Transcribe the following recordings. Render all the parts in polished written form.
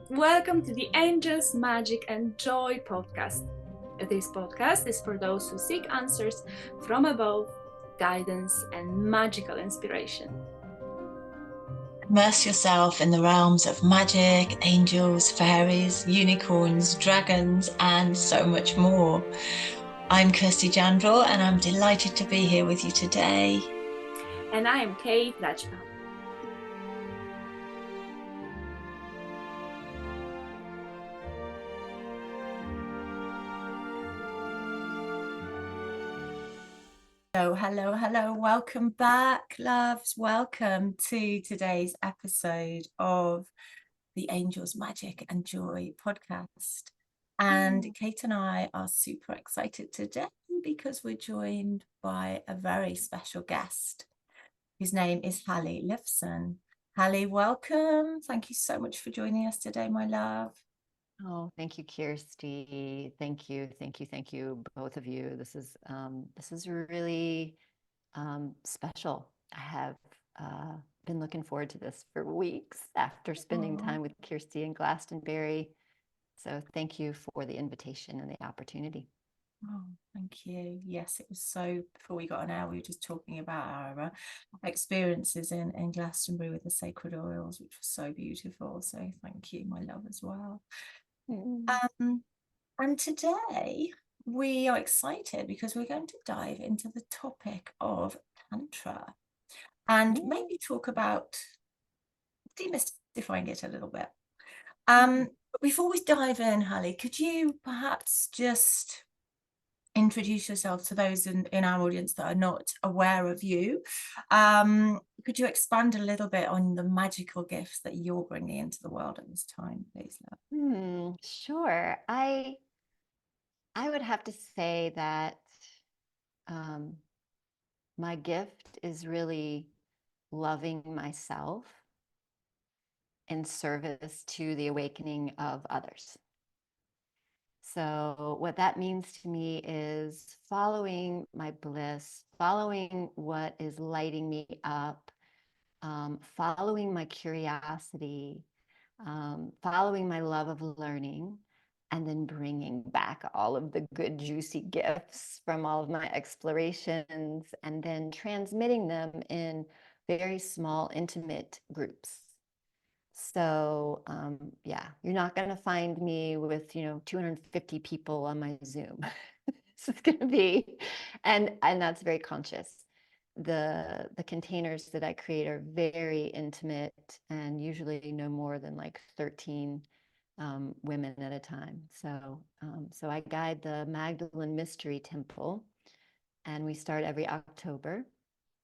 Welcome to the Angels, Magic and Joy podcast. This podcast is for those who seek answers from above, guidance and magical inspiration. Immerse yourself in the realms of magic, angels, fairies, unicorns, dragons, and so much more. I'm Kirsty Jandrell, and I'm delighted to be here with you today. And I am Kate Lachman. Hello. Welcome back, loves. Welcome to today's episode of the Angels, Magic and Joy podcast. And Kate and I are super excited today because we're joined by a very special guest. His name is Hallie Lifson. Hallie, welcome. Thank you so much for joining us today, my love. Oh, thank you, Kirsty. Thank you, both of you. This is really special. I have been looking forward to this for weeks after spending time with Kirsty in Glastonbury. So thank you for the invitation and the opportunity. Oh, thank you. Yes, it was so, before we got on air, we were just talking about our experiences in Glastonbury with the sacred oils, which was so beautiful. So thank you, my love, as well. And today we are excited because we're going to dive into the topic of Tantra and maybe talk about demystifying it a little bit. But before we dive in, Hallie, could you perhaps just introduce yourself to those in our audience that are not aware of you? Could you expand a little bit on the magical gifts that you're bringing into the world at this time, please, love? Sure. I would have to say that my gift is really loving myself in service to the awakening of others. So what that means to me is following my bliss, following what is lighting me up, following my curiosity, following my love of learning, and then bringing back all of the good, juicy gifts from all of my explorations, and then transmitting them in very small, intimate groups. So yeah, you're not going to find me with 250 people on my Zoom. This is going to be, and that's very conscious. The containers that I create are very intimate and usually no more than like 13 women at a time. So I guide the Magdalene Mystery Temple, and we start every October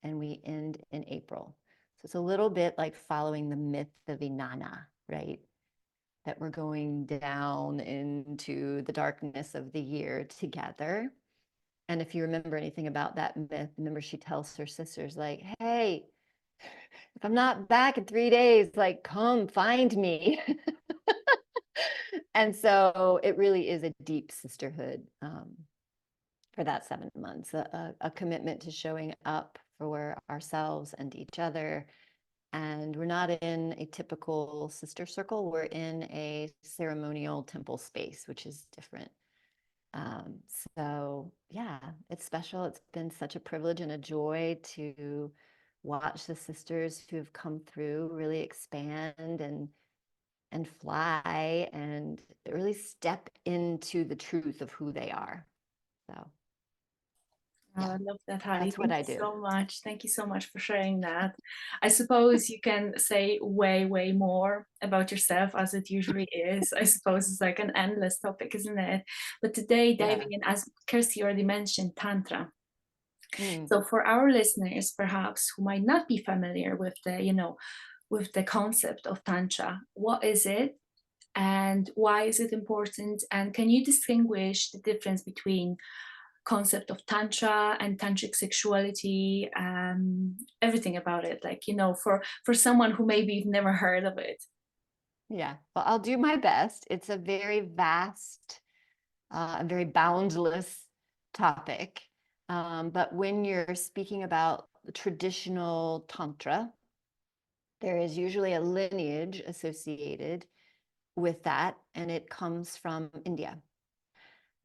and we end in April. So it's a little bit like following the myth of Inanna, right? That we're going down into the darkness of the year together. And if you remember anything about that myth, remember she tells her sisters, like, hey, if I'm not back in 3 days, like, come find me. And so it really is a deep sisterhood for that 7 months, a commitment to showing up for ourselves and each other. And we're not in a typical sister circle. We're in a ceremonial temple space, which is different. So yeah, it's special. It's been such a privilege and a joy to watch the sisters who have come through really expand and fly and really step into the truth of who they are. So I love that, Hallie. That's what I do. Thank you so much. Thank you so much for sharing that. I suppose you can say way more about yourself, as it usually is. I suppose it's like an endless topic, isn't it? But today, diving in, as Kirsty already mentioned, Tantra. So for our listeners, perhaps who might not be familiar with the concept of Tantra, what is it? And why is it important? And can you distinguish the difference between concept of Tantra and tantric sexuality, everything about it, like, for someone who maybe you've never heard of it? Yeah, well, I'll do my best. It's a very vast, a very boundless topic. But when you're speaking about the traditional Tantra, there is usually a lineage associated with that, and it comes from India.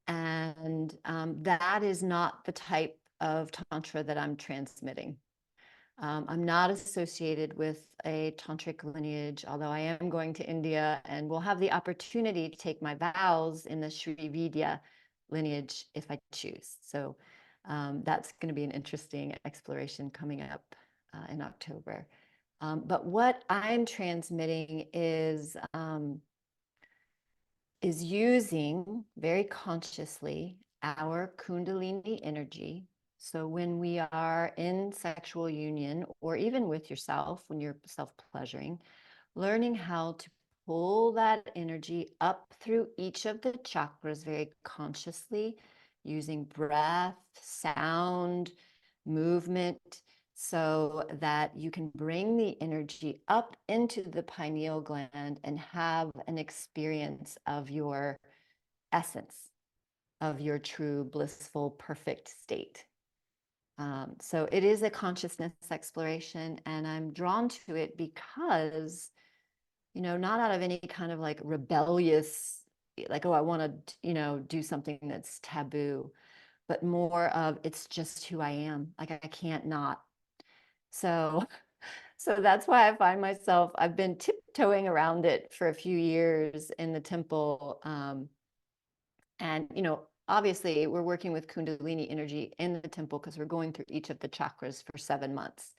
And that is not the type of Tantra that I'm transmitting. I'm not associated with a tantric lineage, although I am going to India and will have the opportunity to take my vows in the Sri Vidya lineage if I choose. So that's going to be an interesting exploration coming up in October. But what I'm transmitting is using very consciously our Kundalini energy. So when we are in sexual union, or even with yourself, when you're self-pleasuring, learning how to pull that energy up through each of the chakras very consciously, using breath, sound, movement, so that you can bring the energy up into the pineal gland and have an experience of your essence, of your true, blissful, perfect state. So it is a consciousness exploration, and I'm drawn to it because, not out of any kind of like rebellious, like, oh, I want to, do something that's taboo, but more of it's just who I am. Like I can't not. So that's why I find myself, I've been tiptoeing around it for a few years in the temple. And, obviously we're working with Kundalini energy in the temple because we're going through each of the chakras for 7 months.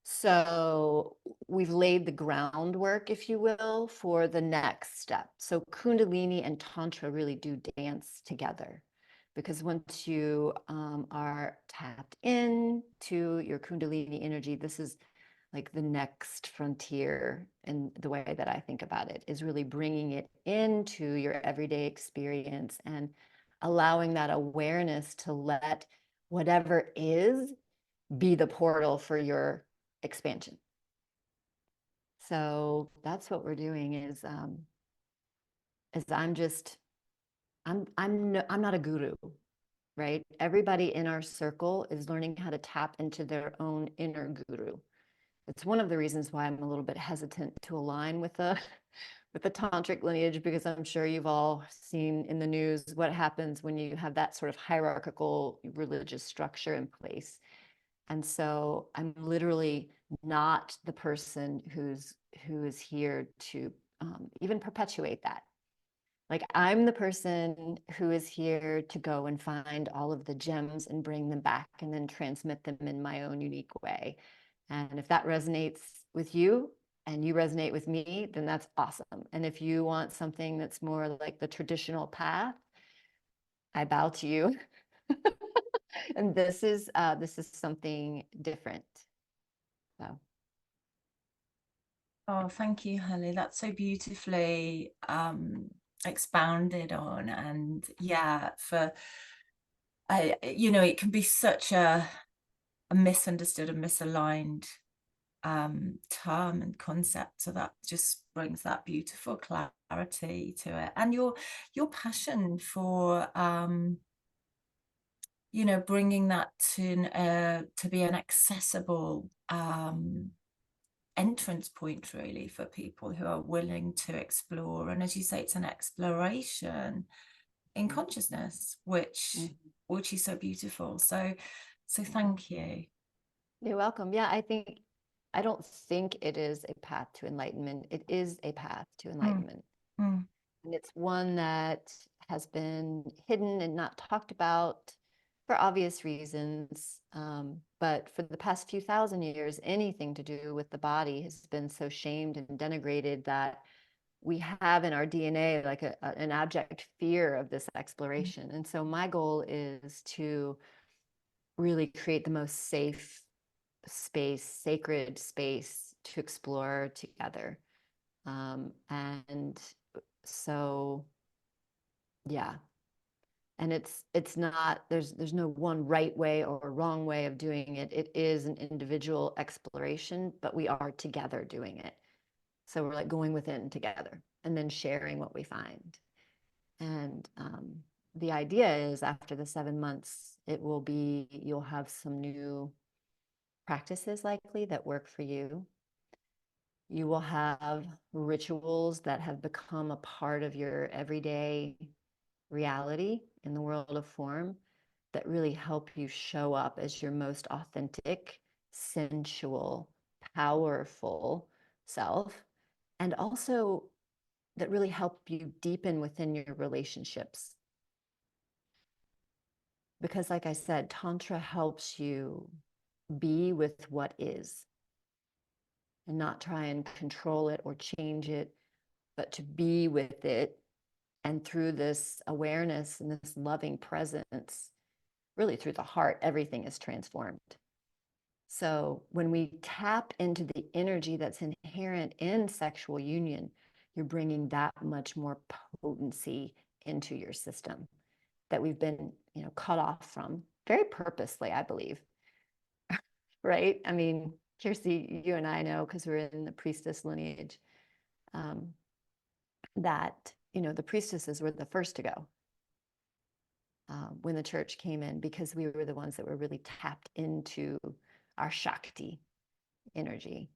So we've laid the groundwork, if you will, for the next step. So Kundalini and Tantra really do dance together, because once you are tapped in to your Kundalini energy, this is like the next frontier. And the way that I think about it is really bringing it into your everyday experience and allowing that awareness to let whatever is be the portal for your expansion. So that's what we're doing is I'm not a guru, right? Everybody in our circle is learning how to tap into their own inner guru. It's one of the reasons why I'm a little bit hesitant to align with the tantric lineage, because I'm sure you've all seen in the news what happens when you have that sort of hierarchical religious structure in place. And so I'm literally not the person who is here to even perpetuate that. Like I'm the person who is here to go and find all of the gems and bring them back and then transmit them in my own unique way. And if that resonates with you and you resonate with me, then that's awesome. And if you want something that's more like the traditional path, I bow to you. And this is something different. So. Oh, thank you, Hallie. That's so beautifully expounded on. And yeah, it can be such a misunderstood and misaligned term and concept. So that just brings that beautiful clarity to it. And your passion for bringing that to be an accessible entrance point, really, for people who are willing to explore. And as you say, it's an exploration in consciousness, which is so beautiful. So thank you. You're welcome. Yeah, I don't think it is a path to enlightenment. It is a path to enlightenment. And it's one that has been hidden and not talked about for obvious reasons. But for the past few thousand years, anything to do with the body has been so shamed and denigrated that we have in our DNA like an abject fear of this exploration. And so my goal is to really create the most safe space, sacred space to explore together. And so, yeah. And it's not, there's no one right way or wrong way of doing it. It is an individual exploration, but we are together doing it. So we're like going within together and then sharing what we find. And the idea is after the 7 months, you'll have some new practices likely that work for you. You will have rituals that have become a part of your everyday reality in the world of form that really help you show up as your most authentic, sensual, powerful self, and also that really help you deepen within your relationships. Because, like I said, Tantra helps you be with what is and not try and control it or change it, but to be with it. And through this awareness and this loving presence, really through the heart, everything is transformed. So when we tap into the energy that's inherent in sexual union, you're bringing that much more potency into your system that we've been, cut off from very purposely, I believe. Right? I mean, Kirsty, you and I know, because we're in the priestess lineage, that, the priestesses were the first to go when the church came in, because we were the ones that were really tapped into our Shakti energy.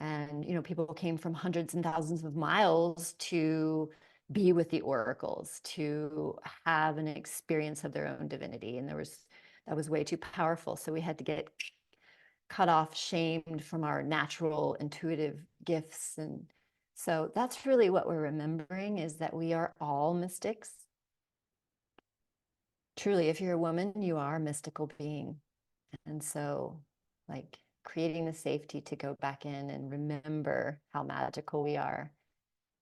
And, people came from hundreds and thousands of miles to be with the oracles, to have an experience of their own divinity. And that was way too powerful. So we had to get cut off, shamed from our natural intuitive gifts. And so that's really what we're remembering, is that we are all mystics. Truly, if you're a woman, you are a mystical being. And so, like, creating the safety to go back in and remember how magical we are.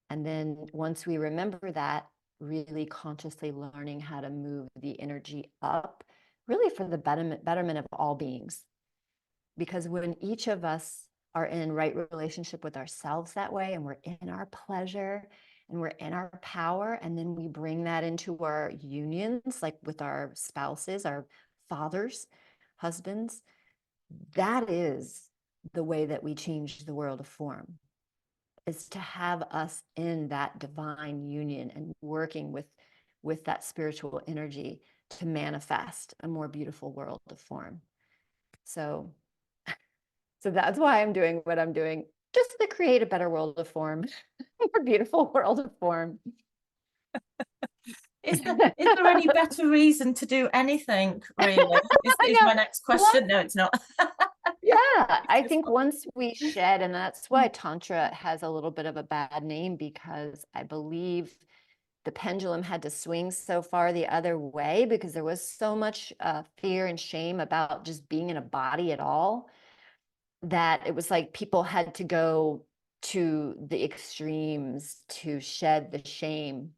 And then once we remember that, really consciously learning how to move the energy up, really for the betterment of all beings. Because when each of us are in right relationship with ourselves that way, and we're in our pleasure and we're in our power, and then we bring that into our unions, like with our spouses, our fathers, husbands, that is the way that we change the world of form, is to have us in that divine union and working with that spiritual energy to manifest a more beautiful world of form. So that's why I'm doing what I'm doing, just to create a better world of form, a more beautiful world of form. Is there any better reason to do anything, really? Is my next question. No, it's not. Yeah, I think once we shed, and that's why Tantra has a little bit of a bad name, because I believe the pendulum had to swing so far the other way, because there was so much fear and shame about just being in a body at all, that it was like people had to go to the extremes to shed the shame,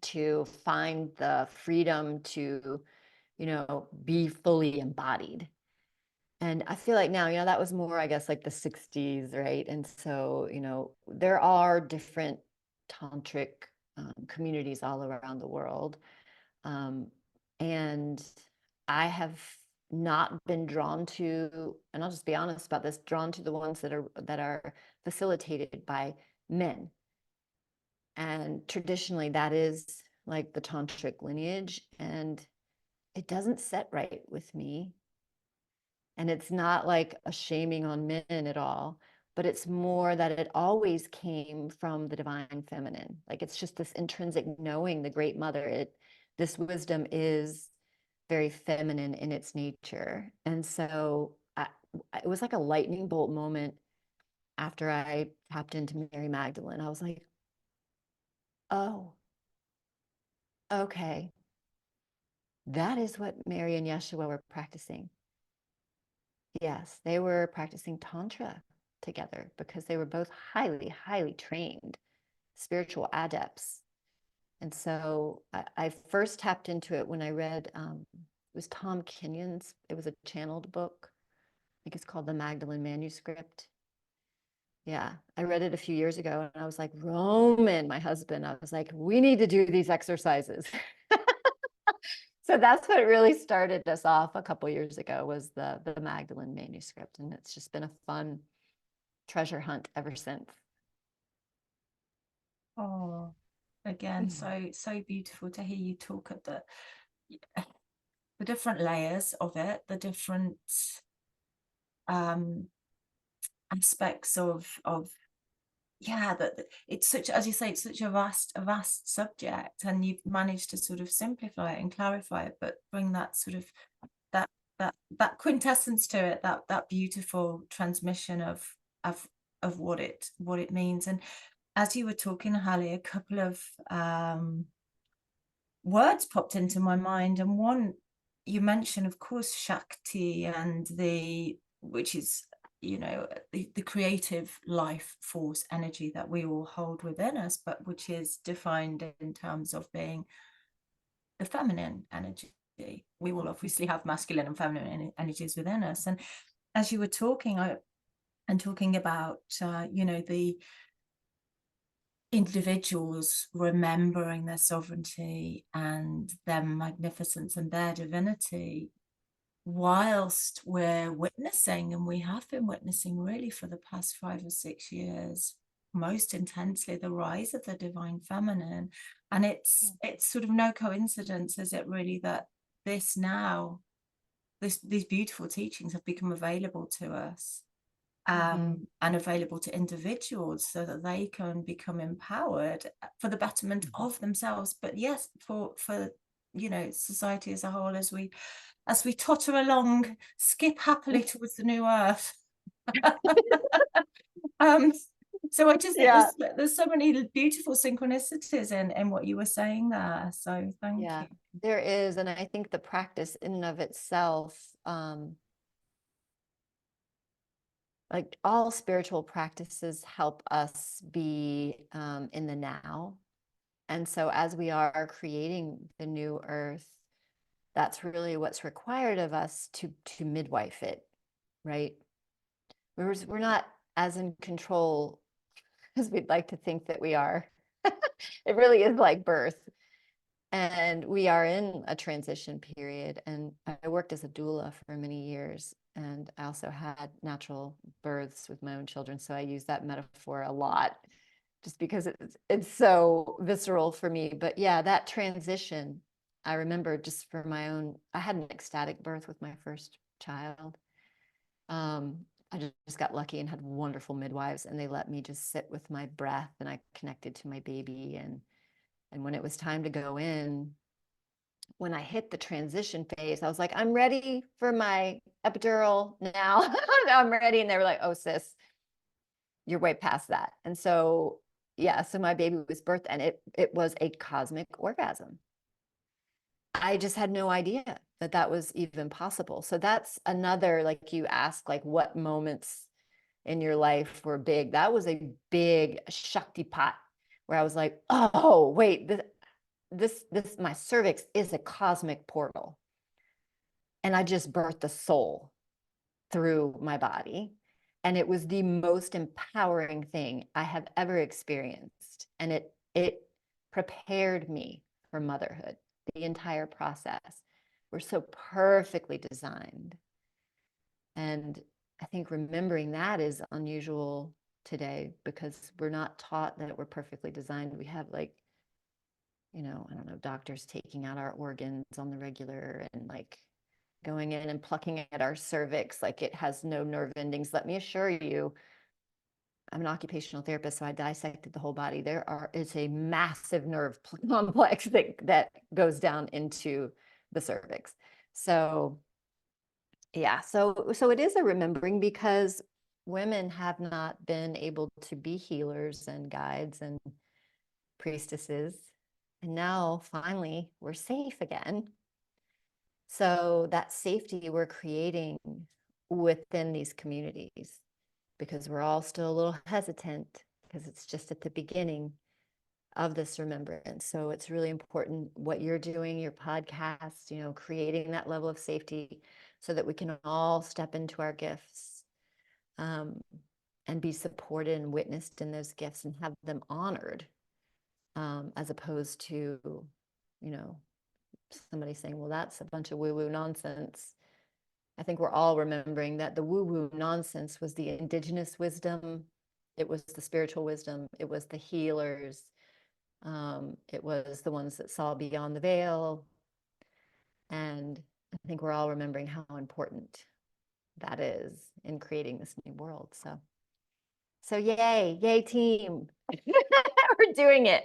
to find the freedom to, be fully embodied. And I feel like now, that was more, I guess, like the 60s, right? And so, there are different tantric communities all around the world. And I have not been drawn to, and I'll just be honest about this, drawn to the ones that are facilitated by men. And traditionally that is like the tantric lineage, and it doesn't set right with me. And it's not like a shaming on men at all, but it's more that it always came from the divine feminine. Like, it's just this intrinsic knowing, the great mother. This wisdom is very feminine in its nature. And so it was like a lightning bolt moment after I tapped into Mary Magdalene. I was like, oh, okay. That is what Mary and Yeshua were practicing. Yes, they were practicing Tantra together because they were both highly, highly trained spiritual adepts. And so I first tapped into it when I read, it was Tom Kenyon's, it was a channeled book. I think it's called The Magdalene Manuscript. Yeah, I read it a few years ago, and I was like, Roman, my husband, I was like, we need to do these exercises. So that's what really started us off a couple years ago, was the Magdalene Manuscript. And it's just been a fun treasure hunt ever since. Oh, again, so beautiful to hear you talk at the different layers of it, the different aspects of yeah, that it's such, as you say, it's such a vast subject, and you've managed to sort of simplify it and clarify it, but bring that sort of that that quintessence to it, that beautiful transmission of what it means. And as you were talking, Hallie, a couple of words popped into my mind, and one you mentioned, of course, Shakti, and which is, you know, the creative life force energy that we all hold within us, but which is defined in terms of being the feminine energy. We will obviously have masculine and feminine energies within us. And as you were talking, and talking about you know, the individuals remembering their sovereignty and their magnificence and their divinity, whilst we're witnessing, and we have been witnessing really for the past 5 or 6 years, most intensely, the rise of the divine feminine. And it's sort of no coincidence, is it really, that these beautiful teachings have become available to us, and available to individuals, so that they can become empowered for the betterment of themselves, but yes, for you know, society as a whole, as we totter along, skip happily towards the new earth. So I just think there's so many beautiful synchronicities in what you were saying there, so thank you. There is. And I think the practice in and of itself, like all spiritual practices, help us be in the now. And so as we are creating the new earth, that's really what's required of us to midwife it, right? We're not as in control as we'd like to think that we are. It really is like birth. And we are in a transition period. And I worked as a doula for many years. And I also had natural births with my own children. So I use that metaphor a lot, just because it's so visceral for me. But yeah, that transition, I remember just for my own, I had an ecstatic birth with my first child. I just got lucky and had wonderful midwives, and they let me just sit with my breath, and I connected to my baby. And when it was time to go in, when I hit the transition phase, I was like, I'm ready for my epidural now. I'm ready. And they were like, oh, sis, you're way past that. And so, yeah, so my baby was birthed, and it was a cosmic orgasm. I just had no idea that that was even possible. So that's another, like you ask, like what moments in your life were big. That was a big Shakti pot where I was like, oh, wait, this my cervix is a cosmic portal. And I just birthed the soul through my body. And it was the most empowering thing I have ever experienced. And it prepared me for motherhood. The entire process. We're so perfectly designed. And I think remembering that is unusual today, because we're not taught that we're perfectly designed. We have, like, you know, I don't know, doctors taking out our organs on the regular, and like going in and plucking at our cervix like it has no nerve endings. Let me assure you, I'm an occupational therapist, so I dissected the whole body. It's a massive nerve complex that goes down into the cervix. So yeah, so it is a remembering, because women have not been able to be healers and guides and priestesses. And now finally we're safe again. So that safety we're creating within these communities, because we're all still a little hesitant, because it's just at the beginning of this remembrance. So it's really important what you're doing, your podcast, you know, creating that level of safety so that we can all step into our gifts, and be supported and witnessed in those gifts and have them honored, as opposed to, you know, somebody saying, well, that's a bunch of woo-woo nonsense. I think we're all remembering that the woo-woo nonsense was the indigenous wisdom. It was the spiritual wisdom. It was the healers. It was the ones that saw beyond the veil. And I think we're all remembering how important that is in creating this new world. So So yay team. We're doing it.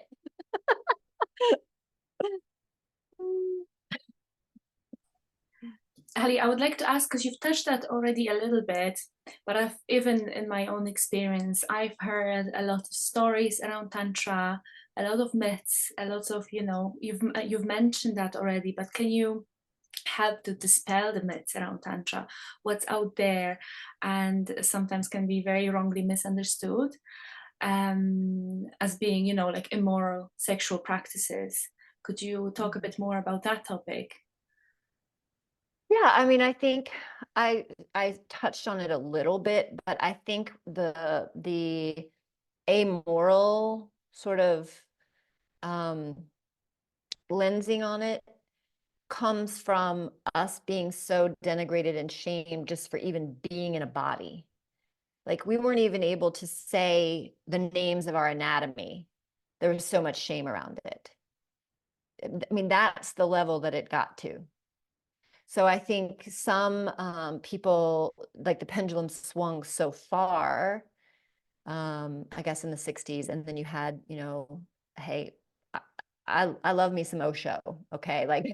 Hallie, I would like to ask, because you've touched that already a little bit, but I've even in my own experience, I've heard a lot of stories around Tantra, a lot of myths, a lot of, you've mentioned that already, but can you help to dispel the myths around Tantra, what's out there, and sometimes can be very wrongly misunderstood as being, like immoral sexual practices? Could you talk a bit more about that topic? Yeah, I mean, I think I touched on it a little bit, but I think the amoral sort of lensing on it comes from us being so denigrated and shamed just for even being in a body. Like we weren't even able to say the names of our anatomy. There was so much shame around it. I mean, that's the level that it got to. So I think some people, like the pendulum swung so far, I guess in the 60s, and then you had, hey, I love me some Osho, okay? Like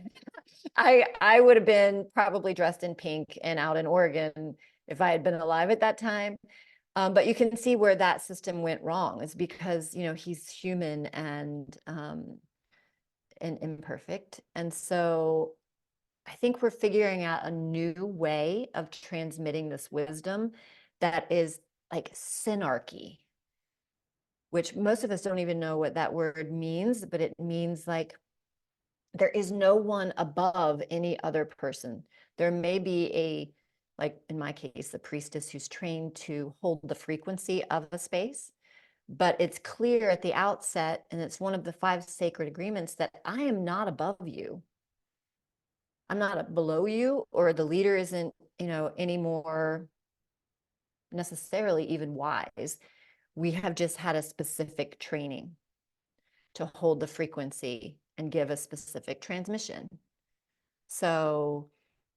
I would have been probably dressed in pink and out in Oregon if I had been alive at that time. But you can see where that system went wrong. It's because, he's human and imperfect. And so I think we're figuring out a new way of transmitting this wisdom that is like synarchy, which most of us don't even know what that word means, but it means like there is no one above any other person. There may be like in my case, the priestess who's trained to hold the frequency of a space, but it's clear at the outset, and it's one of the 5 sacred agreements, that I am not above you. I'm not below you, or the leader isn't, any more necessarily even wise. We have just had a specific training to hold the frequency and give a specific transmission. So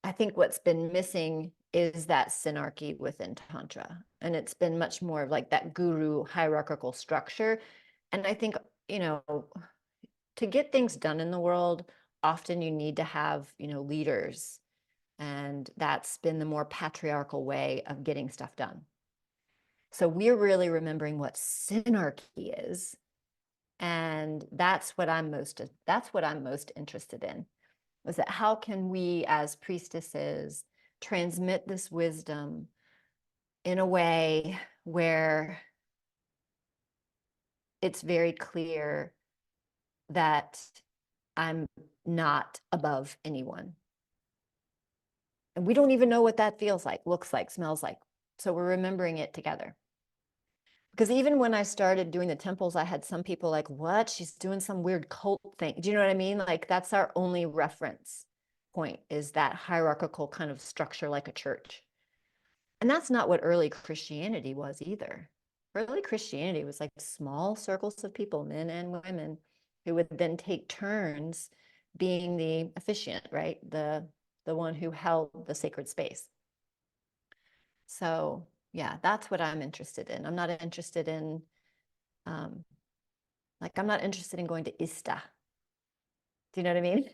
I think what's been missing is that synarchy within Tantra. And it's been much more of like that guru hierarchical structure. And I think, to get things done in the world, often you need to have, leaders. And that's been the more patriarchal way of getting stuff done. So we're really remembering what synarchy is. And that's what I'm most interested in, is that how can we as priestesses transmit this wisdom in a way where it's very clear that I'm not above anyone. And we don't even know what that feels like, looks like, smells like. So we're remembering it together. Because even when I started doing the temples, I had some people like, what? She's doing some weird cult thing. Do you know what I mean? Like that's our only reference point, is that hierarchical kind of structure like a church. And that's not what early Christianity was either. Early Christianity was like small circles of people, men and women, who would then take turns being the officiant, right? The one who held the sacred space. So yeah, that's what I'm interested in. I'm not interested in, I'm not interested in going to Ista. Do you know what I mean?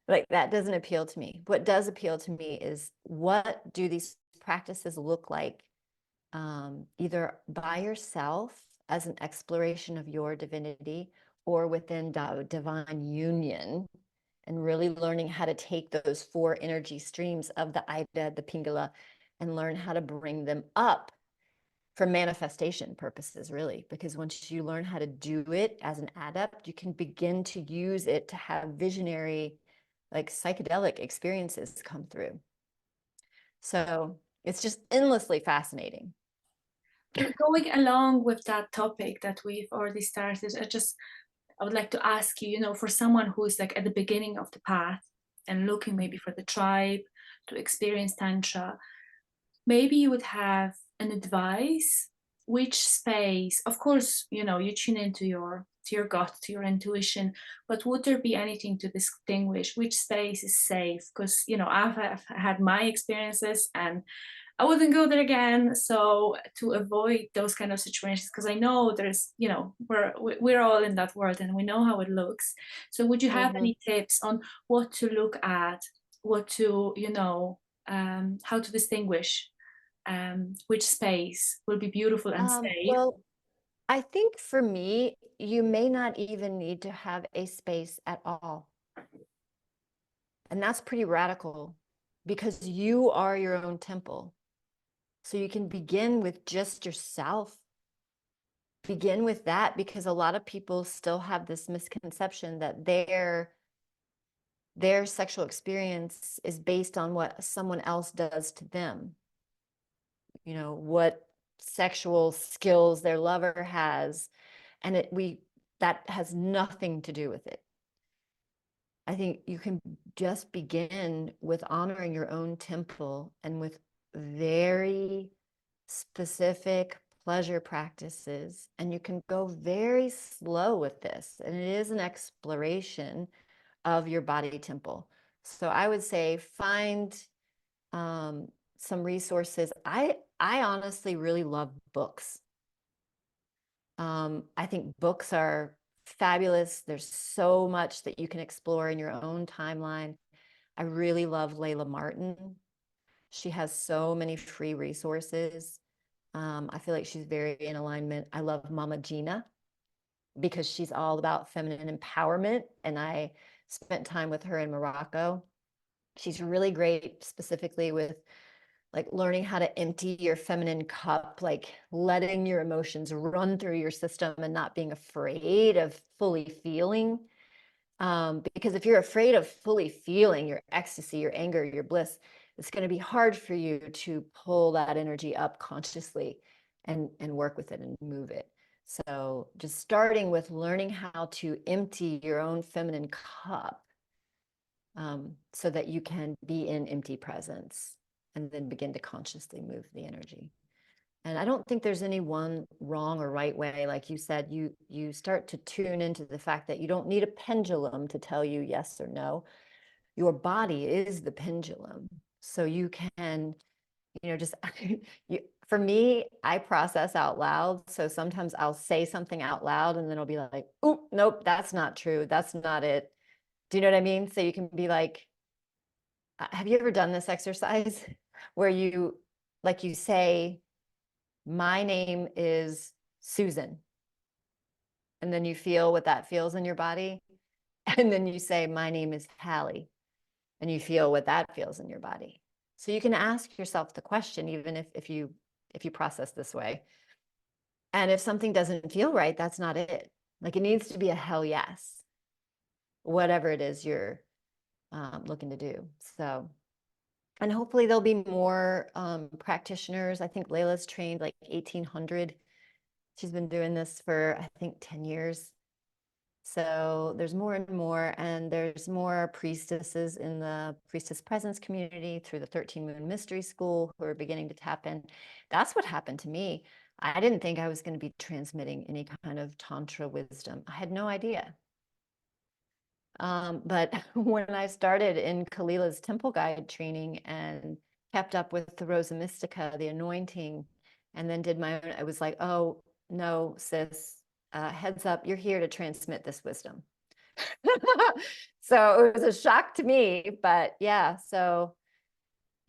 Like that doesn't appeal to me. What does appeal to me is, what do these practices look like, either by yourself as an exploration of your divinity, or within divine union, and really learning how to take those 4 energy streams of the Ida, the Pingala, and learn how to bring them up for manifestation purposes, really. Because once you learn how to do it as an adept, you can begin to use it to have visionary, like psychedelic experiences come through. So it's just endlessly fascinating. Going along with that topic that we've already started, I would like to ask you, for someone who is like at the beginning of the path and looking maybe for the tribe to experience Tantra, maybe you would have an advice, which space, of course, you tune into your gut, to your intuition, but would there be anything to distinguish which space is safe? Because, I've had my experiences, and I wouldn't go there again. So to avoid those kind of situations, because I know there's, you know, we're all in that world and we know how it looks. So would you have any tips on what to look at, what to, you know, how to distinguish which space will be beautiful and safe? Well, I think for me, you may not even need to have a space at all. And that's pretty radical because you are your own temple. So you can begin with just yourself. Begin with that, because a lot of people still have this misconception that their sexual experience is based on what someone else does to them. You know, what sexual skills their lover has, and that has nothing to do with it. I think you can just begin with honoring your own temple and with very specific pleasure practices, and you can go very slow with this, and it is an exploration of your body temple. So I would say find some resources. I honestly really love books. I think books are fabulous. There's so much that you can explore in your own timeline. I really love Layla Martin. She has so many free resources. I feel like she's very in alignment. I love Mama Gina because she's all about feminine empowerment. And I spent time with her in Morocco. She's really great specifically with like learning how to empty your feminine cup, like letting your emotions run through your system and not being afraid of fully feeling. Because if you're afraid of fully feeling your ecstasy, your anger, your bliss, it's going to be hard for you to pull that energy up consciously and work with it and move it. So just starting with learning how to empty your own feminine cup, so that you can be in empty presence and then begin to consciously move the energy. And I don't think there's any one wrong or right way. Like you said, you start to tune into the fact that you don't need a pendulum to tell you yes or no. Your body is the pendulum. So you can, you know, just for me, I process out loud. So sometimes I'll say something out loud and then I'll be like, oh, nope, that's not true. That's not it. Do you know what I mean? So you can be like, have you ever done this exercise where you, like you say, my name is Susan, and then you feel what that feels in your body, and then you say, my name is Hallie, and you feel what that feels in your body. So you can ask yourself the question, even if you process this way. And if something doesn't feel right, that's not it. Like it needs to be a hell yes, whatever it is you're looking to do. So, and hopefully there'll be more practitioners. I think Layla's trained like 1800. She's been doing this for, I think, 10 years. So there's more and more, and there's more priestesses in the Priestess Presence community through the 13 Moon Mystery School who are beginning to tap in. That's what happened to me. I didn't think I was going to be transmitting any kind of Tantra wisdom. I had no idea. But when I started in Kalila's temple guide training and kept up with the Rosa Mystica, the anointing, and then did my own, I was like, oh, no, sis, heads up, you're here to transmit this wisdom. So it was a shock to me, but yeah, so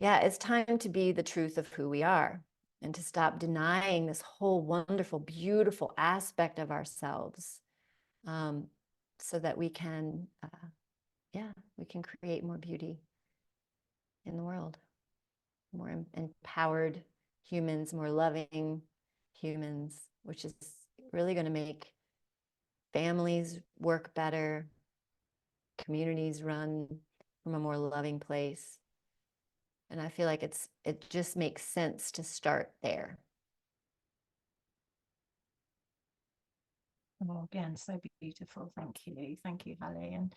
yeah, it's time to be the truth of who we are and to stop denying this whole wonderful, beautiful aspect of ourselves, so that we can, we can create more beauty in the world, more empowered humans, more loving humans, which is really going to make families work better, communities run from a more loving place. And I feel like it just makes sense to start there. Oh, again, so beautiful. Thank you, Hallie. And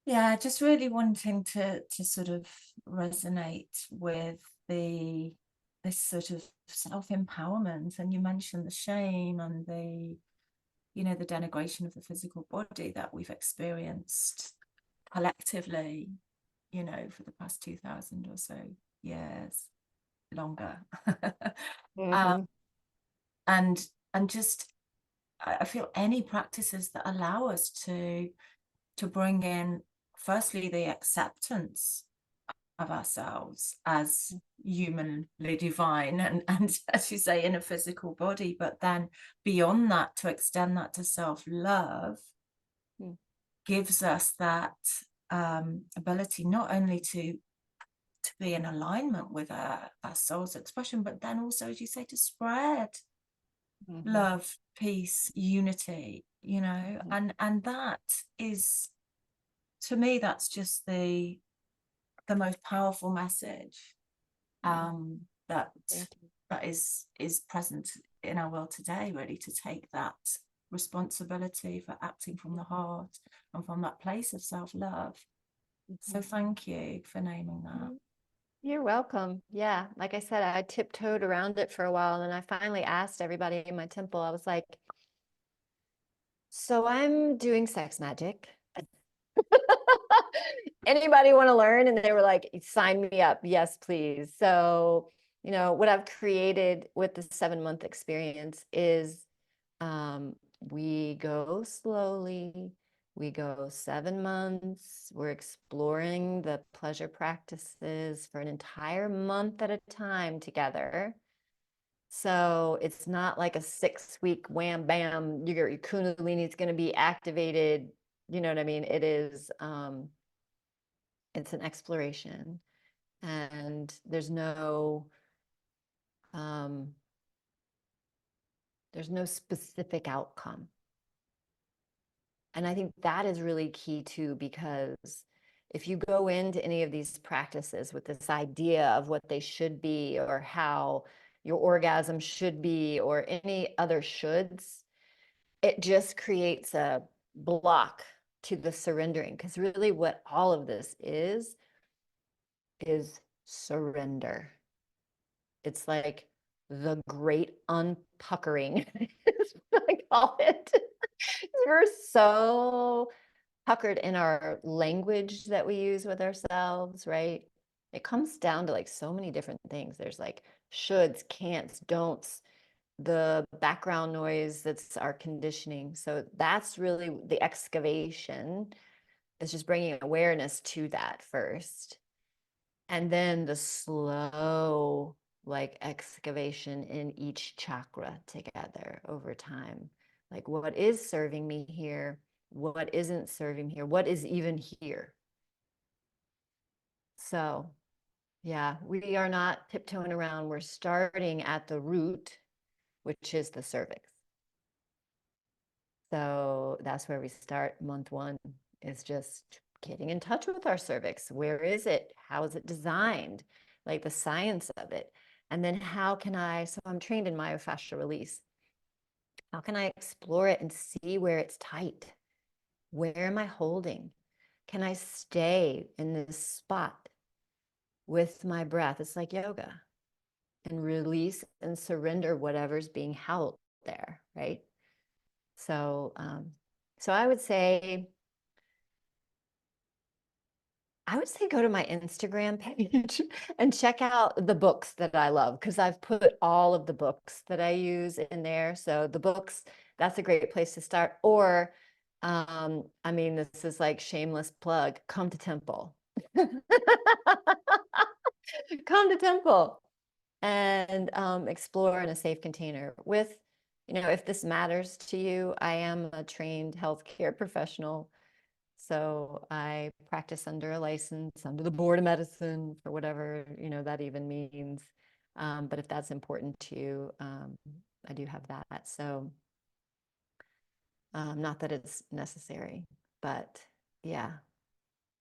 yeah, just really wanting to sort of resonate with this sort of self-empowerment. And you mentioned the shame and the denigration of the physical body that we've experienced collectively, for the past 2000 or so years. longer. Mhm. And just I feel any practices that allow us to bring in, firstly, the acceptance of ourselves as humanly divine, and as you say, in a physical body, but then beyond that, to extend that to self-love, gives us that ability not only to be in alignment with our soul's expression, but then also, as you say, to spread love, peace, unity, you know, and that is, to me, that's just the most powerful message that is present in our world today, really, to take that responsibility for acting from the heart and from that place of self-love. So thank you for naming that. You're welcome. Yeah, like I said, I tiptoed around it for a while, and I finally asked everybody in my temple, I was like, so I'm doing sex magic. Anybody want to learn? And they were like, sign me up. Yes, please. So, you know, what I've created with the 7-month experience is we go slowly. We go 7 months. We're exploring the pleasure practices for an entire month at a time together. So it's not like a 6-week wham bam, your Kundalini is going to be activated. You know what I mean? It is, it's an exploration, and there's no specific outcome. And I think that is really key too, because if you go into any of these practices with this idea of what they should be, or how your orgasm should be, or any other shoulds, it just creates a block to the surrendering. Because really what all of this is surrender. It's like the great unpuckering, is what I call it. We're so puckered in our language that we use with ourselves, right? It comes down to like so many different things. There's like shoulds, can'ts, don'ts, the background noise that's our conditioning. So that's really the excavation, is just bringing awareness to that first. And then the slow, like, excavation in each chakra together over time. Like, what is serving me here? What isn't serving here? What is even here? So, yeah, we are not tiptoeing around. We're starting at the root, which is the cervix. So that's where we start. Month 1 is just getting in touch with our cervix. Where is it? How is it designed? Like the science of it. And then how can I, so I'm trained in myofascial release. How can I explore it and see where it's tight? Where am I holding? Can I stay in this spot with my breath? It's like yoga, and release and surrender whatever's being held there, right? So, so I would say go to my Instagram page and check out the books that I love, because I've put all of the books that I use in there. So the books, that's a great place to start. Or, I mean, this is like shameless plug, come to temple. Come to temple and explore in a safe container with, you know, if this matters to you. I am a trained healthcare professional. So I practice under a license, under the Board of Medicine, for whatever, you know, that even means. But if that's important to you, I do have that. So not that it's necessary, but yeah,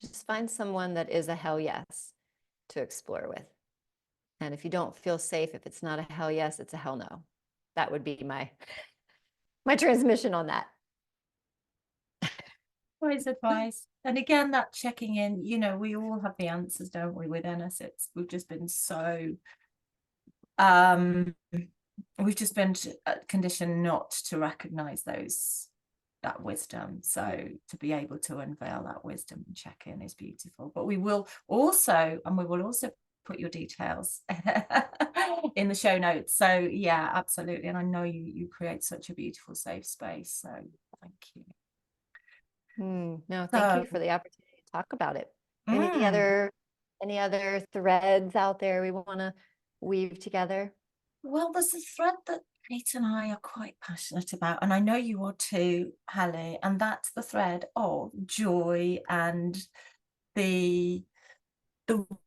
just find someone that is a hell yes to explore with. And if you don't feel safe, if it's not a hell yes, it's a hell no. That would be my transmission on that. Wise advice. And again, that checking in, you know, we all have the answers, don't we, within us? We've just been so conditioned not to recognize that wisdom. So to be able to unveil that wisdom and check in is beautiful. But we will also put your details in the show notes. So yeah, absolutely. And I know you create such a beautiful safe space. So thank you. No, thank you for the opportunity to talk about it. Any other threads out there we want to weave together? Well, there's a thread that Kate and I are quite passionate about, and I know you are too, Hallie, and that's the thread of joy and the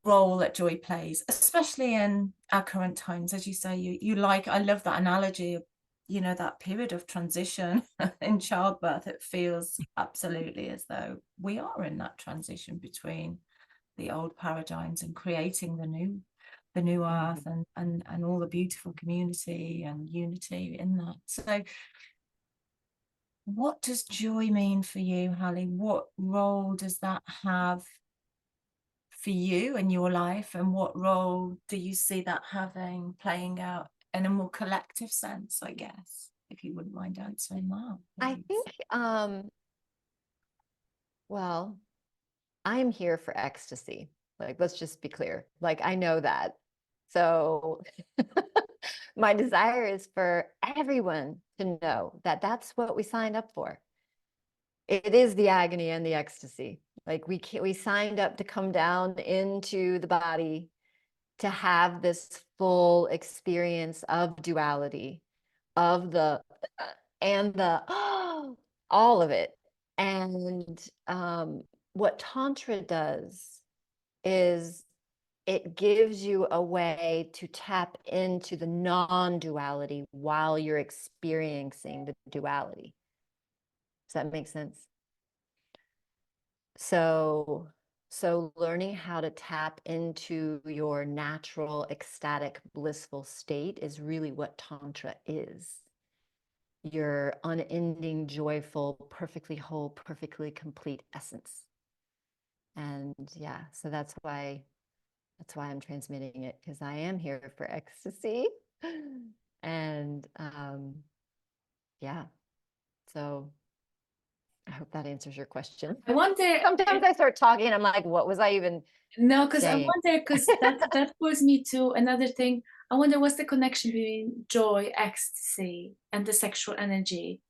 role that joy plays, especially in our current times. As you say, you like, I love that analogy of, you know, that period of transition in childbirth. It feels absolutely as though we are in that transition between the old paradigms and creating the new earth and all the beautiful community and unity in that. So what does joy mean for you, Hallie? What role does that have for you in your life, and what role do you see that playing out in a more collective sense, I guess, if you wouldn't mind answering that, please. I think well, I'm here for ecstasy. Like, let's just be clear. Like, I know that. So my desire is for everyone to know that that's what we signed up for. It is the agony and the ecstasy. Like, we signed up to come down into the body to have this full experience of duality, of the and the all of it. And what Tantra does is it gives you a way to tap into the non-duality while you're experiencing the duality. Does that make sense? So learning how to tap into your natural, ecstatic, blissful state is really what Tantra is. Your unending, joyful, perfectly whole, perfectly complete essence. And yeah, so that's why I'm transmitting it, because I am here for ecstasy. And yeah, so I hope that answers your question. I wonder. Sometimes I start talking and I'm like, what was I even No, because I saying? wonder, because that pulls me to another thing. I wonder, what's the connection between joy, ecstasy, and the sexual energy?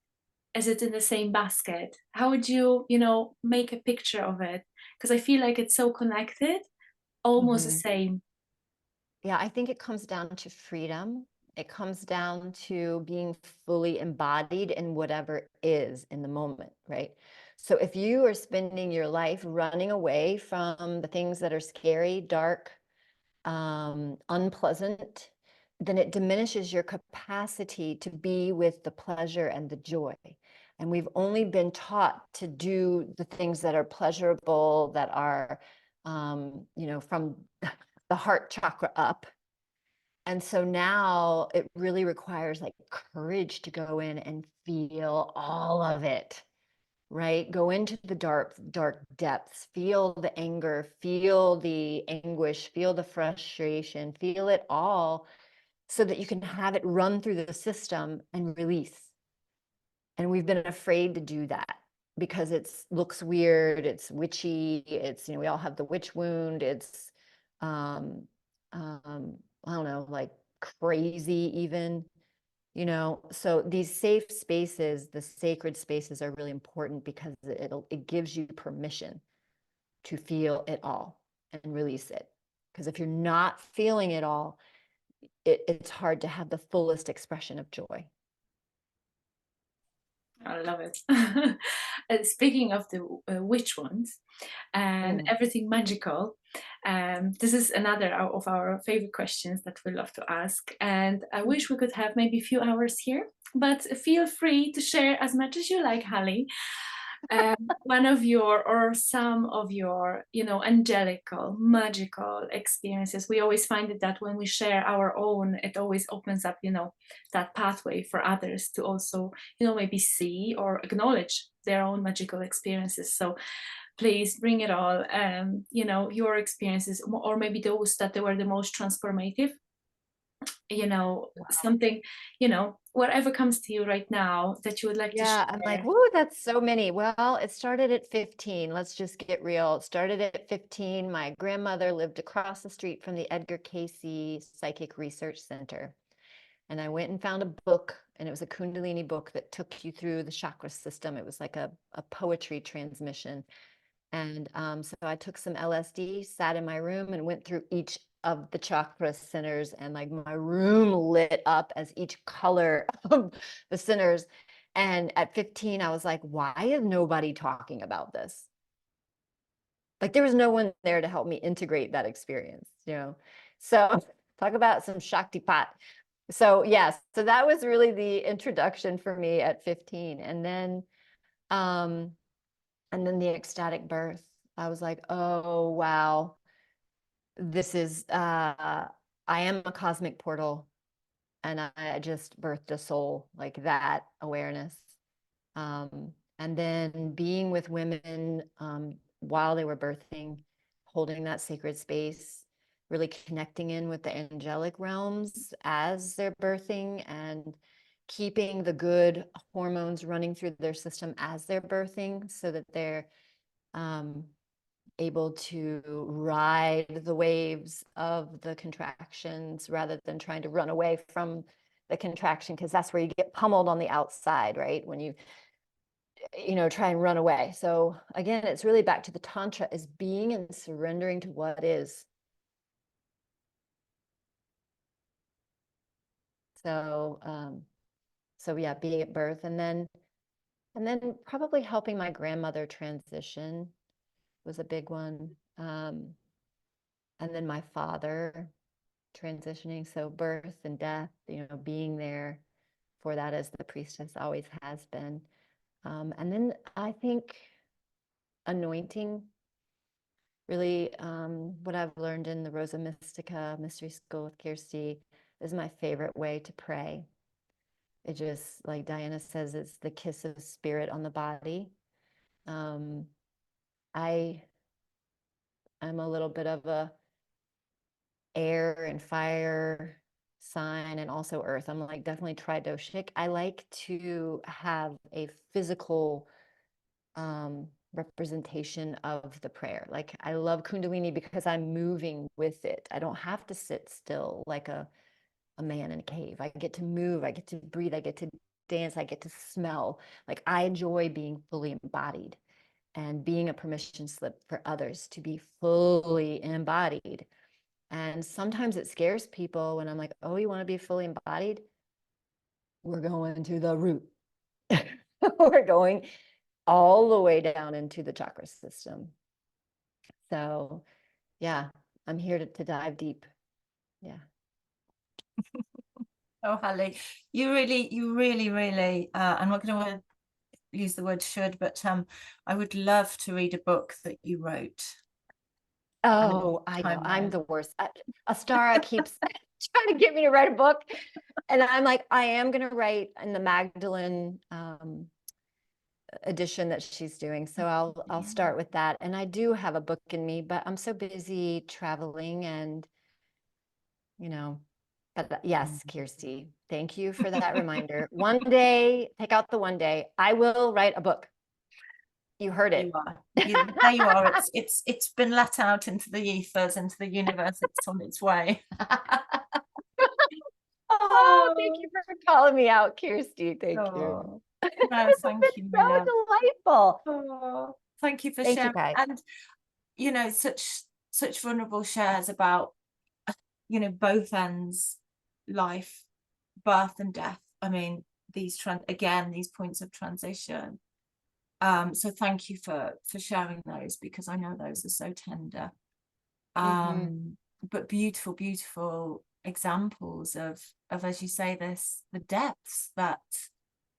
Is it in the same basket? How would you, make a picture of it? Because I feel like it's so connected, almost the same. Yeah, I think it comes down to freedom. It comes down to being fully embodied in whatever is in the moment, right? So if you are spending your life running away from the things that are scary, dark, unpleasant, then it diminishes your capacity to be with the pleasure and the joy. And we've only been taught to do the things that are pleasurable, that are, from the heart chakra up. And so now it really requires like courage to go in and feel all of it, right? Go into the dark depths, feel the anger, feel the anguish, feel the frustration, feel it all, so that you can have it run through the system and release. And we've been afraid to do that because it looks weird, it's witchy, it's, we all have the witch wound, it's I don't know, like crazy even, so these safe spaces, the sacred spaces, are really important because it gives you permission to feel it all and release it. Because if you're not feeling it all, it's hard to have the fullest expression of joy. I love it. Speaking of the witch ones and everything magical, this is another of our favorite questions that we love to ask. And I wish we could have maybe a few hours here, but feel free to share as much as you like, Hallie. One of your or some of your, angelical, magical experiences. We always find it that when we share our own, it always opens up, that pathway for others to also, maybe see or acknowledge their own magical experiences. So please bring it all, your experiences, or maybe those that they were the most transformative. you know, Wow. something, you know, whatever comes to you right now that you would like to Yeah, share. I'm like, whoa, that's so many. Well, it started at 15. Let's just get real. It started at 15. My grandmother lived across the street from the Edgar Cayce Psychic Research Center. And I went and found a book, and it was a Kundalini book that took you through the chakra system. It was like a poetry transmission. And so I took some LSD, sat in my room, and went through each of the chakra centers, and like my room lit up as each color of the centers. And at 15, I was like, why is nobody talking about this? Like there was no one there to help me integrate that experience, you know? So talk about some Shakti pot. So yes, so that was really the introduction for me at 15. Um, and then the ecstatic birth. I was like, oh wow, this is I am a cosmic portal, and I just birthed a soul, like that awareness. And then being with women while they were birthing, holding that sacred space, really connecting in with the angelic realms as they're birthing, and keeping the good hormones running through their system as they're birthing, so that they're able to ride the waves of the contractions rather than trying to run away from the contraction, because that's where you get pummeled on the outside, right? When you try and run away. So again, it's really back to the Tantra, is being and surrendering to what is. So yeah, being at birth, and then probably helping my grandmother transition was a big one. And then my father transitioning. So birth and death, being there for that as the priestess always has been. And then I think anointing, really, what I've learned in the Rosa Mystica Mystery School with Kirsty is my favorite way to pray. It just, like Diana says, it's the kiss of spirit on the body. I'm a little bit of a air and fire sign, and also earth. I'm like definitely tridoshic. I like to have a physical representation of the prayer. Like I love Kundalini because I'm moving with it. I don't have to sit still like a man in a cave. I get to move, I get to breathe, I get to dance, I get to smell. Like I enjoy being fully embodied and being a permission slip for others to be fully embodied. And sometimes it scares people when I'm like, oh, you want to be fully embodied? We're going to the root. We're going all the way down into the chakra system. So yeah, I'm here to dive deep. Yeah. Oh, Hallie, you really, I'm not going to use the word should, but I would love to read a book that you wrote. Oh, I know. I'm the worst. Astara keeps trying to get me to write a book. And I'm like, I am going to write in the Magdalene edition that she's doing. So I'll start with that. And I do have a book in me, but I'm so busy traveling and, but yes, Kirsty, thank you for that reminder. One day, take out the one day, I will write a book. You heard it. There you are. It's been let out into the ethers, into the universe. It's on its way. Oh, thank you for calling me out, Kirsty. Thank you. No, thank you. So delightful. Oh, thank you for Thank sharing. you, guys. And such vulnerable shares about both ends, life, birth and death. I mean, these points of transition. So thank you for sharing those, because I know those are so tender. But beautiful examples of, as you say, the depths that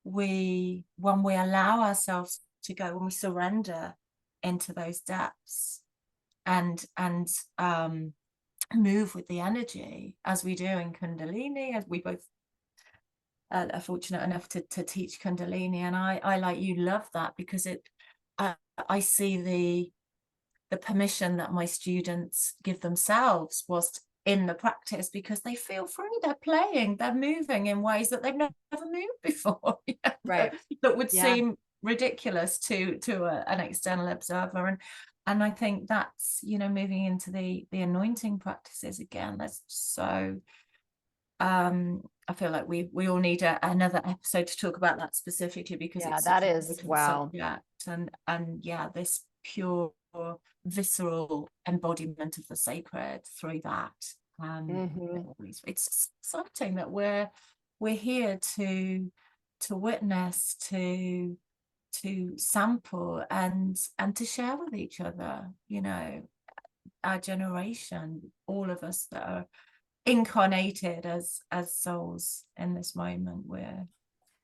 when we allow ourselves to go, when we surrender into those depths and move with the energy, as we do in Kundalini, as we both are fortunate enough to teach Kundalini, and I like you love that, because I see the permission that my students give themselves in the practice because they feel free, they're playing, they're moving in ways that they've never moved before. Right. That would Yeah. seem ridiculous to an external observer. And I think that's, you know, moving into the anointing practices again, that's so I feel like we all need another episode to talk about that specifically, because Yeah, it's such that an is, important wow. subject, and yeah, this pure visceral embodiment of the sacred through that. It's exciting that we're here to witness, to sample, and to share with each other, you know, our generation, all of us that are incarnated as souls in this moment. We're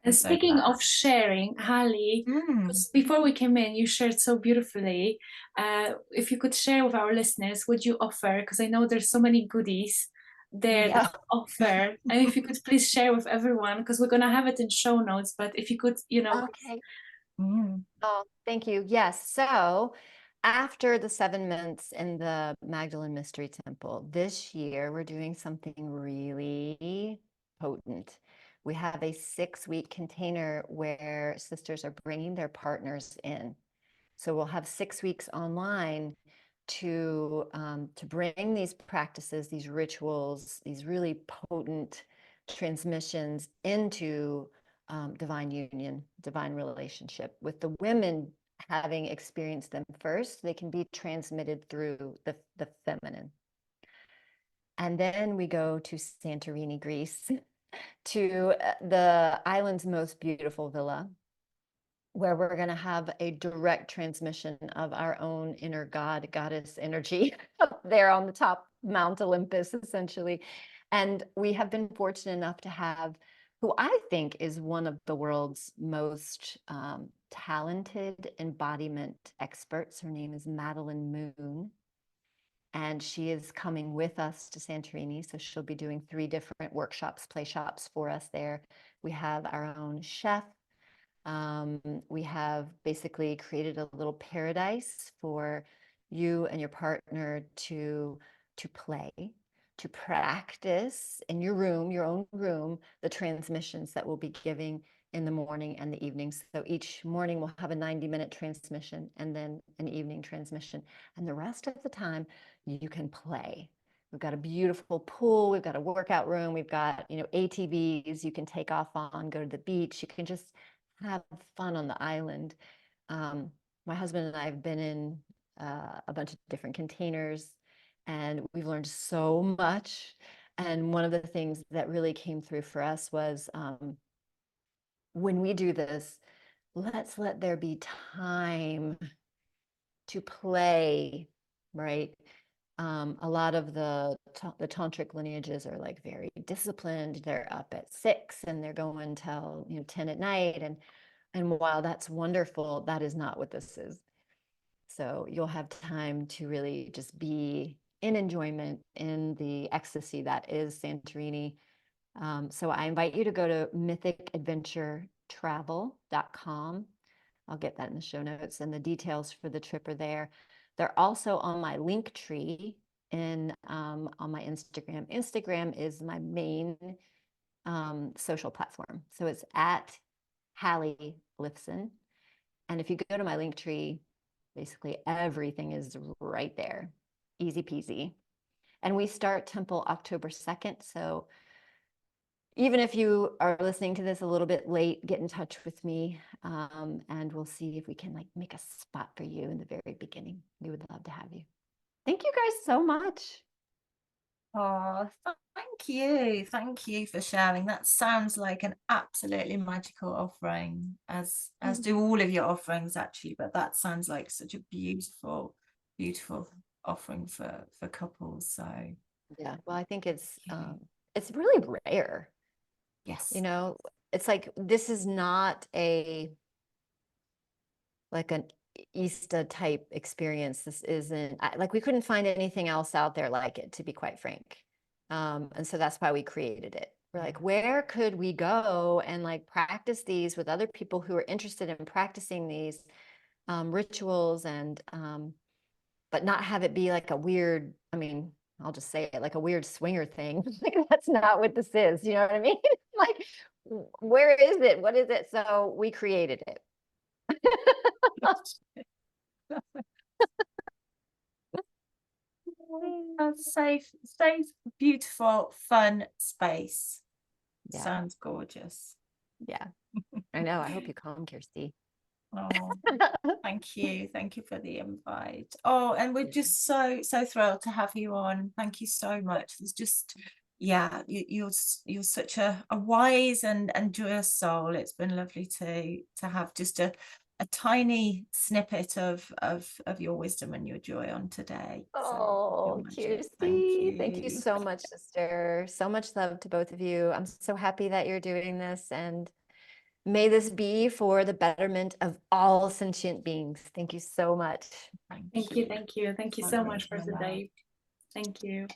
And so speaking glad. of sharing, Hallie, because before we came in, you shared so beautifully. If you could share with our listeners, would you offer? Because I know there's so many goodies there that you offer. And if you could please share with everyone, because we're gonna have it in show notes. But if you could, you know. Okay. Oh, thank you. Yes. So after the 7 months in the Magdalene Mystery Temple, this year we're doing something really potent. We have a 6-week container where sisters are bringing their partners in. So we'll have 6 weeks online to bring these practices, these rituals, these really potent transmissions into divine union, divine relationship. With the women having experienced them first, they can be transmitted through the feminine. And then we go to Santorini, Greece, to the island's most beautiful villa, where we're going to have a direct transmission of our own inner god, goddess energy up there on the top Mount Olympus, essentially. And we have been fortunate enough to have who I think is one of the world's most talented embodiment experts. Her name is Madeline Moon. And she is coming with us to Santorini. So she'll be doing 3 different workshops, play shops for us there. We have our own chef. We have basically created a little paradise for you and your partner to play, to practice in your room, your own room, the transmissions that we'll be giving in the morning and the evening. So each morning we'll have a 90-minute transmission and then an evening transmission. And the rest of the time you can play. We've got a beautiful pool. We've got a workout room. We've got, you know, ATVs you can take off on, go to the beach. You can just have fun on the island. My husband and I have been in a bunch of different containers, and we've learned so much. And one of the things that really came through for us was when we do this, let's let there be time to play, right? A lot of the tantric lineages are like very disciplined. They're up at 6 and they're going till, you know, 10 at night. And while that's wonderful, that is not what this is. So you'll have time to really just be in enjoyment, in the ecstasy that is Santorini. So I invite you to go to mythicadventuretravel.com. I'll get that in the show notes, and the details for the trip are there. They're also on my link tree on my Instagram. Instagram is my main social platform. So it's at Hallie Lifson. And if you go to my link tree, basically everything is right there. Easy peasy. And we start Temple October 2nd. So even if you are listening to this a little bit late, get in touch with me, and we'll see if we can like make a spot for you in the very beginning. We would love to have you. Thank you guys so much. Oh, thank you for sharing. That sounds like an absolutely magical offering, as do all of your offerings actually, but that sounds like such a beautiful offering for couples. So yeah, well, I think it's really rare. Yes. You know, it's like, this is not like an Easter type experience. This isn't like, we couldn't find anything else out there like it, to be quite frank. And so that's why we created it. We're like, where could we go and like practice these with other people who are interested in practicing these rituals, and but not have it be like a weird, I mean, I'll just say it, like a weird swinger thing. Like, that's not what this is. You know what I mean? Like, where is it? What is it? So we created it. A safe, beautiful, fun space. Yeah. Sounds gorgeous. Yeah. I know. I hope you come, Kirsty. Oh, thank you for the invite. Oh, and we're just so thrilled to have you on. Thank you so much. It's just, yeah, you're such a wise and joyous soul. It's been lovely to have just a tiny snippet of your wisdom and your joy on today. Oh, Kirsty, thank you so much, sister. So much love to both of you. I'm so happy that you're doing this, and may this be for the betterment of all sentient beings. Thank you so much. Thank you so much for today. Thank you.